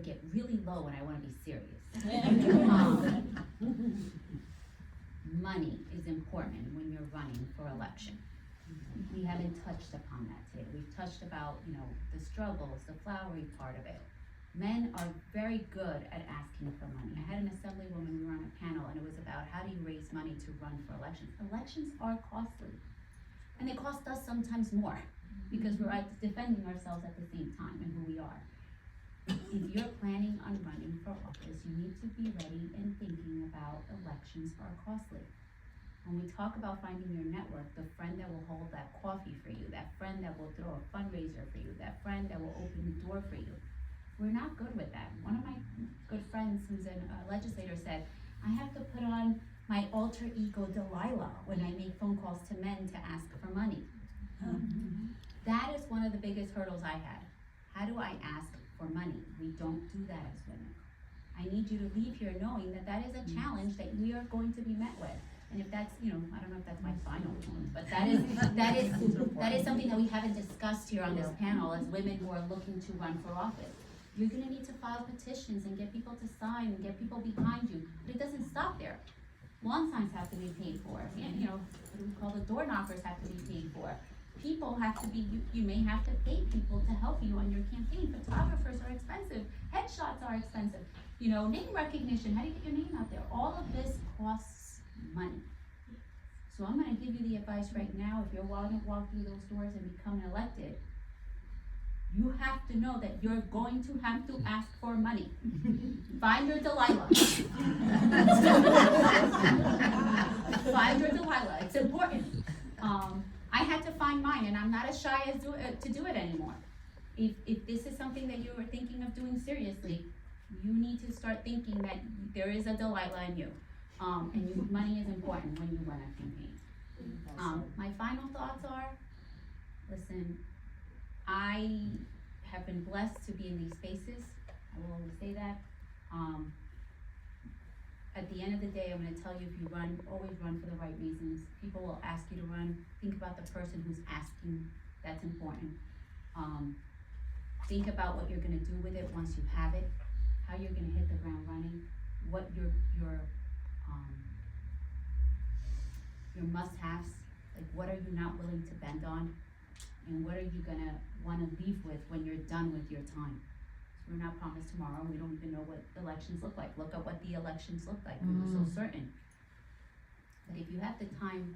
would get really low when I want to be serious. Money is important when you're running for election. We haven't touched upon that today. We've touched about, the struggles, the flowery part of it. Men are very good at asking for money. I had an assemblywoman, we were on a panel, and it was about how do you raise money to run for elections. Elections are costly, and they cost us sometimes more because we're defending ourselves at the same time and who we are. If you're planning on running for office, you need to be ready and thinking about elections are costly. When we talk about finding your network, the friend that will hold that coffee for you, that friend that will throw a fundraiser for you, that friend that will open the door for you, we're not good with that. One of my good friends who's a legislator said, I have to put on my alter ego Delilah when I make phone calls to men to ask for money. That is one of the biggest hurdles I had. How do I ask for money? We don't do that as women. I need you to leave here knowing that that is a challenge that we are going to be met with. And if that's, I don't know if that's my final one, but that is something that we haven't discussed here on this panel as women who are looking to run for office. You're gonna need to file petitions and get people to sign and get people behind you, but it doesn't stop there. Lawn signs have to be paid for, and what do we call the door knockers have to be paid for. People have to be, you may have to pay people to help you on your campaign. Photographers are expensive, headshots are expensive, name recognition, how do you get your name out there? All of this costs money. So I'm gonna give you the advice right now, if you're wanting to walk through those doors and become elected, you have to know that you're going to have to ask for money. Find your Delilah. Find your Delilah, it's important. I had to find mine, and I'm not as shy as to do it anymore. If this is something that you are thinking of doing seriously, you need to start thinking that there is a Delilah in you. And money is important when you run a campaign. My final thoughts are, listen, I have been blessed to be in these spaces. I will always say that. At the end of the day, I'm going to tell you, if you run, always run for the right reasons. People will ask you to run. Think about the person who's asking. That's important. Think about what you're going to do with it once you have it, how you're going to hit the ground running, what your must-haves, like what are you not willing to bend on, and what are you going to want to leave with when you're done with your time. We're not promised tomorrow. We don't even know what elections look like. Look at what the elections look like. We were so certain. But if you have the time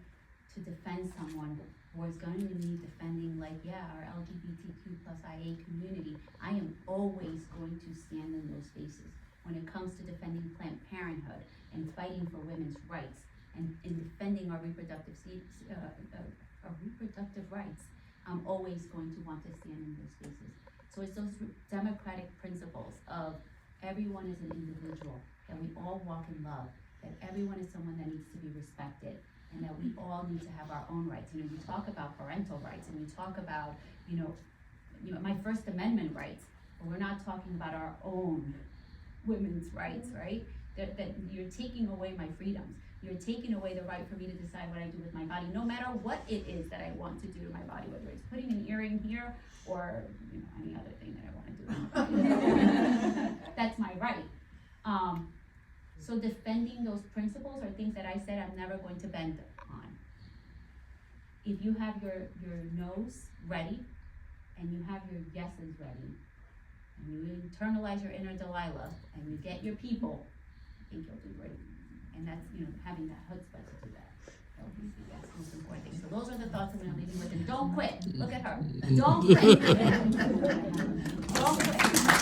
to defend someone who is going to need defending, like, our LGBTQ plus IA community, I am always going to stand in those spaces. When it comes to defending Planned Parenthood and fighting for women's rights and defending our reproductive rights, I'm always going to want to stand in those spaces. So it's those democratic principles of everyone is an individual, that we all walk in love, that everyone is someone that needs to be respected, and that we all need to have our own rights. We talk about parental rights, and we talk about, my First Amendment rights, but we're not talking about our own women's rights, right? That you're taking away my freedoms. You're taking away the right for me to decide what I do with my body, no matter what it is that I want to do to my body, whether it's putting an earring here or any other thing that I want to do with my body. That's my right. So defending those principles are things that I said I'm never going to bend on. If you have your no's ready and you have your yeses ready, and you internalize your inner Delilah and you get your people, I think you'll do great. And that's, having that chutzpah to do that. That would be the most important thing. So those are the thoughts I'm going to leave you with. And don't quit. Look at her. Don't quit. Don't quit.